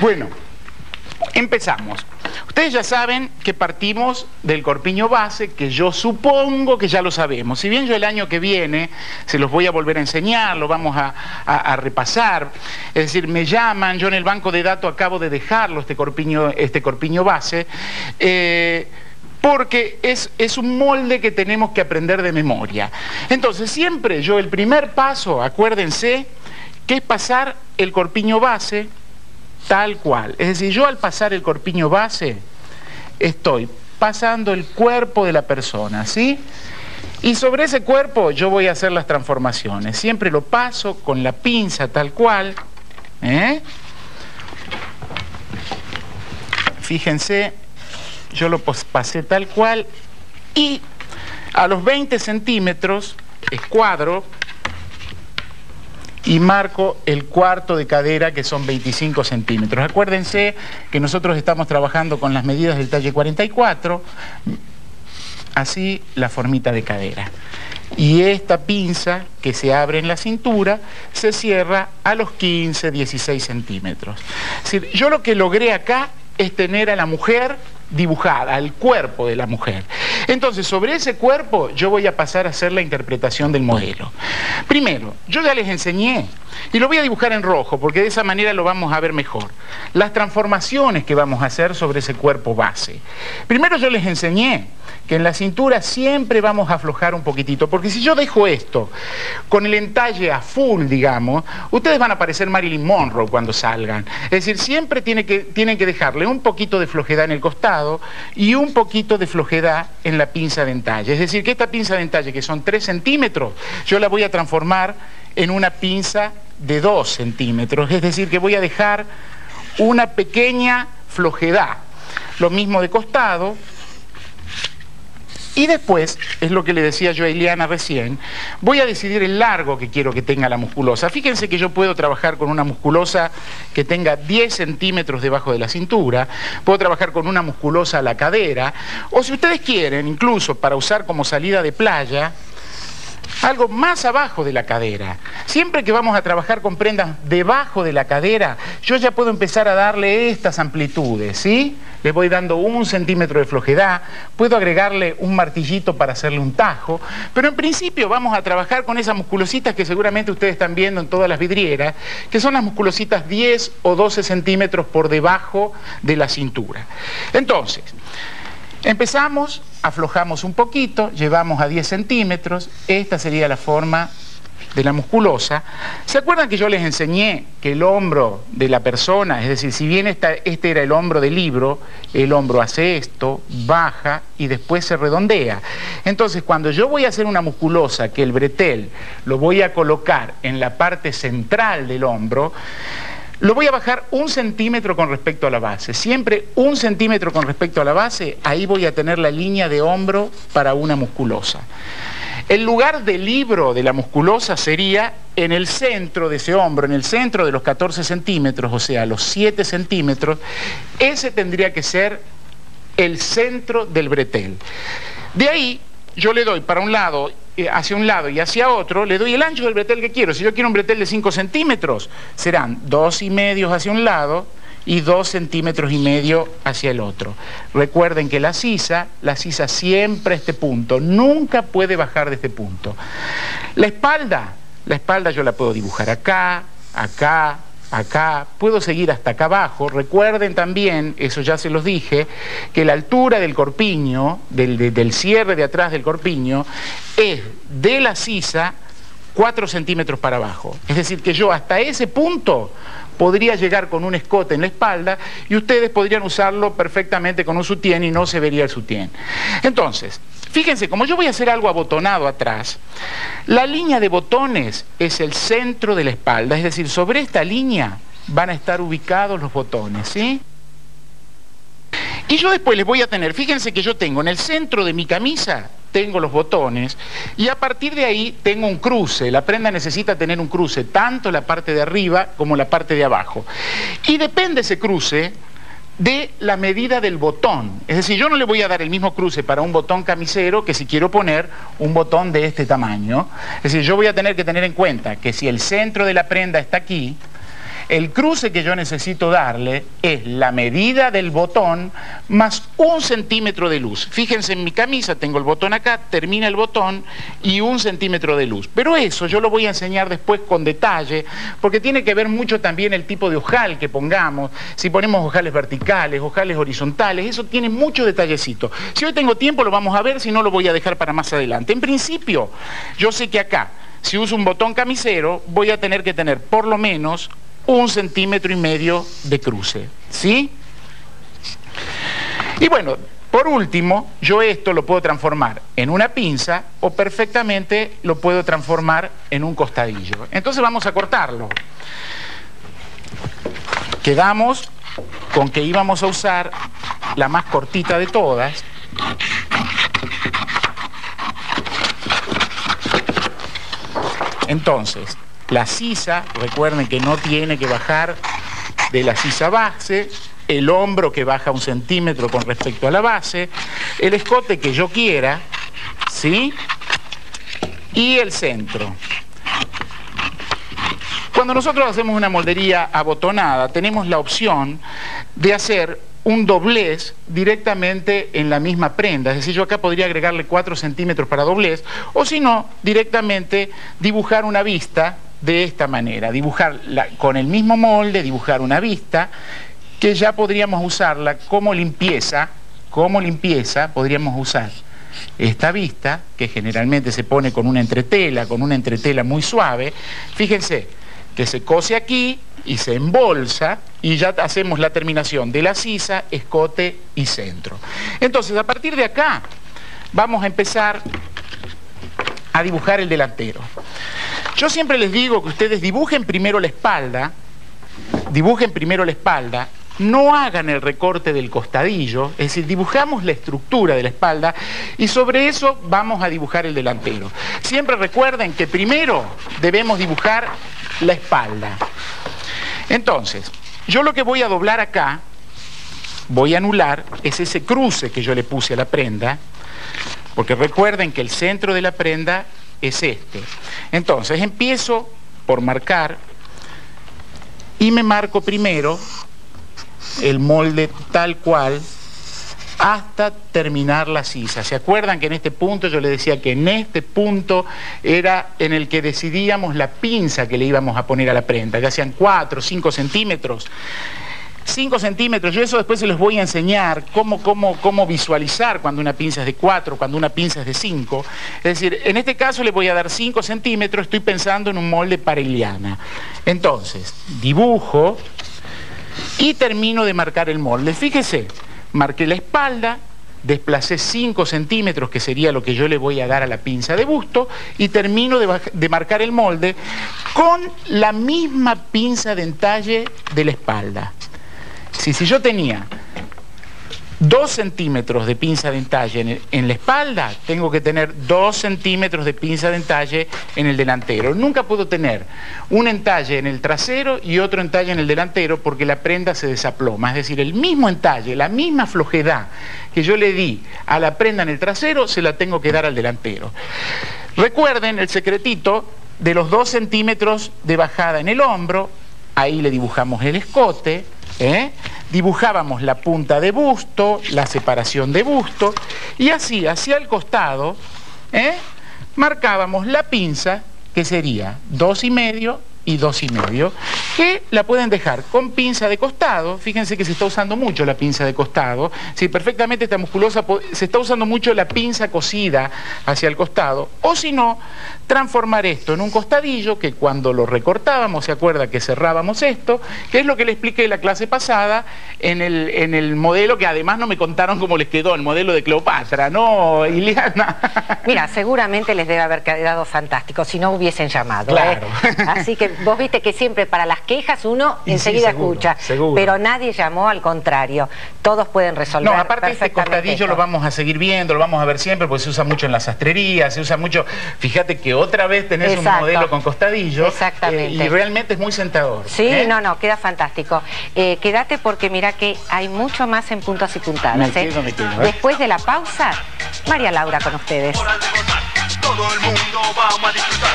Bueno, empezamos. Ustedes ya saben que partimos del corpiño base, que yo supongo que ya lo sabemos. Si bien yo el año que viene se los voy a volver a enseñar, lo vamos a repasar. Es decir, me llaman, yo en el banco de datos acabo de dejarlo, este corpiño base, porque es un molde que tenemos que aprender de memoria. Entonces, siempre yo el primer paso, acuérdense, que es pasar el corpiño base tal cual. Es decir, yo al pasar el corpiño base estoy pasando el cuerpo de la persona, ¿sí? Y sobre ese cuerpo yo voy a hacer las transformaciones. Siempre lo paso con la pinza tal cual. Fíjense, yo lo pasé tal cual y a los 20 centímetros escuadro y marco el cuarto de cadera, que son 25 centímetros. Acuérdense que nosotros estamos trabajando con las medidas del talle 44, así la formita de cadera. Y esta pinza que se abre en la cintura se cierra a los 15, 16 centímetros. Es decir, yo lo que logré acá es tener a la mujer dibujada, al cuerpo de la mujer. Entonces, sobre ese cuerpo yo voy a pasar a hacer la interpretación del modelo. Primero, yo ya les enseñé, y lo voy a dibujar en rojo, porque de esa manera lo vamos a ver mejor, las transformaciones que vamos a hacer sobre ese cuerpo base. Primero yo les enseñé que en la cintura siempre vamos a aflojar un poquitito, porque si yo dejo esto con el entalle a full, digamos, ustedes van a parecer Marilyn Monroe cuando salgan. Es decir, siempre tienen que dejarle un poquito de flojedad en el costado y un poquito de flojedad en la pinza de entalle. Es decir, que esta pinza de entalle, que son 3 centímetros, yo la voy a transformar en una pinza de 2 centímetros. Es decir, que voy a dejar una pequeña flojedad. Lo mismo de costado. Y después, es lo que le decía yo a Ileana recién, voy a decidir el largo que quiero que tenga la musculosa. Fíjense que yo puedo trabajar con una musculosa que tenga 10 centímetros debajo de la cintura, puedo trabajar con una musculosa a la cadera, o si ustedes quieren, incluso para usar como salida de playa, algo más abajo de la cadera. Siempre que vamos a trabajar con prendas debajo de la cadera, yo ya puedo empezar a darle estas amplitudes, ¿sí? Le voy dando 1 centímetro de flojedad, puedo agregarle un martillito para hacerle un tajo, pero en principio vamos a trabajar con esas musculositas que seguramente ustedes están viendo en todas las vidrieras, que son las musculositas 10 o 12 centímetros por debajo de la cintura. Entonces, empezamos, aflojamos un poquito, llevamos a 10 centímetros, esta sería la forma de la musculosa. ¿Se acuerdan que yo les enseñé que el hombro de la persona, es decir, si bien este era el hombro del libro, el hombro hace esto, baja y después se redondea? Entonces, cuando yo voy a hacer una musculosa, que el bretel lo voy a colocar en la parte central del hombro, lo voy a bajar 1 centímetro con respecto a la base. Siempre 1 centímetro con respecto a la base, ahí voy a tener la línea de hombro para una musculosa. El lugar del libro de la musculosa sería en el centro de ese hombro, en el centro de los 14 centímetros, o sea, los 7 centímetros, ese tendría que ser el centro del bretel. De ahí yo le doy para un lado, hacia un lado y hacia otro, le doy el ancho del bretel que quiero. Si yo quiero un bretel de 5 centímetros, serán 2,5 hacia un lado y 2,5 centímetros hacia el otro. Recuerden que la sisa siempre a este punto, nunca puede bajar de este punto. La espalda yo la puedo dibujar acá, acá, acá, puedo seguir hasta acá abajo. Recuerden también, eso ya se los dije, que la altura del corpiño, del cierre de atrás del corpiño, es de la sisa 4 centímetros para abajo. Es decir, que yo hasta ese punto podría llegar con un escote en la espalda y ustedes podrían usarlo perfectamente con un sutién y no se vería el sutién. Entonces, fíjense, como yo voy a hacer algo abotonado atrás, la línea de botones es el centro de la espalda, es decir, sobre esta línea van a estar ubicados los botones, ¿sí? Y yo después les voy a tener, fíjense que yo tengo en el centro de mi camisa, tengo los botones, y a partir de ahí tengo un cruce. La prenda necesita tener un cruce, tanto la parte de arriba como la parte de abajo. Y depende ese cruce de la medida del botón. Es decir, yo no le voy a dar el mismo cruce para un botón camisero que si quiero poner un botón de este tamaño. Es decir, yo voy a tener que tener en cuenta que si el centro de la prenda está aquí, El cruce que yo necesito darle es la medida del botón más 1 centímetro de luz. Fíjense, en mi camisa tengo el botón acá, termina el botón y 1 centímetro de luz. Pero eso yo lo voy a enseñar después con detalle, porque tiene que ver mucho también el tipo de ojal que pongamos, si ponemos ojales verticales, ojales horizontales, eso tiene mucho detallecito. Si hoy tengo tiempo lo vamos a ver, si no lo voy a dejar para más adelante. En principio, yo sé que acá, si uso un botón camisero, voy a tener que tener por lo menos 1,5 centímetros de cruce, ¿sí? Y bueno, por último, yo esto lo puedo transformar en una pinza o perfectamente lo puedo transformar en un costadillo. Entonces vamos a cortarlo. Quedamos con que íbamos a usar la más cortita de todas. Entonces, la sisa, recuerden que no tiene que bajar de la sisa base, el hombro que baja 1 centímetro con respecto a la base, el escote que yo quiera, ¿sí? Y el centro. Cuando nosotros hacemos una moldería abotonada, tenemos la opción de hacer un doblez directamente en la misma prenda, es decir, yo acá podría agregarle 4 centímetros para doblez, o si no, directamente dibujar una vista de esta manera, con el mismo molde, dibujar una vista, que ya podríamos usarla como limpieza, podríamos usar esta vista, que generalmente se pone con una entretela muy suave, fíjense, que se cose aquí y se embolsa y ya hacemos la terminación de la sisa, escote y centro. Entonces, a partir de acá vamos a empezar a dibujar el delantero. Yo siempre les digo que ustedes dibujen primero la espalda, no hagan el recorte del costadillo, es decir, dibujamos la estructura de la espalda y sobre eso vamos a dibujar el delantero. Siempre recuerden que primero debemos dibujar la espalda. Entonces, yo lo que voy a doblar acá, voy a anular, es ese cruce que yo le puse a la prenda, porque recuerden que el centro de la prenda es este. Entonces, empiezo por marcar y me marco primero el molde tal cual hasta terminar la sisa. ¿Se acuerdan que en este punto yo les decía que en este punto era en el que decidíamos la pinza que le íbamos a poner a la prenda, ya sean 4 o 5 centímetros? 5 centímetros, yo eso después se los voy a enseñar cómo visualizar cuando una pinza es de 4, cuando una pinza es de 5. Es decir, en este caso le voy a dar 5 centímetros, estoy pensando en un molde pareliana. Entonces, dibujo y termino de marcar el molde. Fíjese, marqué la espalda, desplacé 5 centímetros, que sería lo que yo le voy a dar a la pinza de busto, y termino de marcar el molde con la misma pinza de entalle de la espalda. Si yo tenía 2 centímetros de pinza de entalle en la espalda, tengo que tener 2 centímetros de pinza de entalle en el delantero. Nunca puedo tener un entalle en el trasero y otro entalle en el delantero, porque la prenda se desaploma. Es decir, el mismo entalle, la misma flojedad que yo le di a la prenda en el trasero, se la tengo que dar al delantero. Recuerden el secretito de los 2 centímetros de bajada en el hombro. Ahí le dibujamos el escote, dibujábamos la punta de busto, la separación de busto, y así, hacia el costado, marcábamos la pinza, que sería 2,5 y 2,5, que la pueden dejar con pinza de costado. Fíjense que se está usando mucho la pinza de costado. Sí, perfectamente esta musculosa, se está usando mucho la pinza cosida hacia el costado, o si no, transformar esto en un costadillo, que cuando lo recortábamos, se acuerda que cerrábamos esto, que es lo que le expliqué la clase pasada en el modelo, que además no me contaron cómo les quedó, el modelo de Cleopatra, ¿no, Ileana? Mira, seguramente les debe haber quedado fantástico, si no hubiesen llamado. Claro. Así que vos viste que siempre para las quejas uno enseguida escucha, pero nadie llamó, al contrario, todos pueden resolver. No, aparte este costadillo lo vamos a seguir viendo, lo vamos a ver siempre, porque se usa mucho en la sastrería, se usa mucho. Fíjate que otra vez tenés un modelo con costadillo. Exactamente. Y realmente es muy sentador. Sí, no, queda fantástico. Quédate, porque mira que hay mucho más en Puntos y Puntadas. Me quedo. Después de la pausa, María Laura con ustedes. Todo el mundo vamos a disfrutar.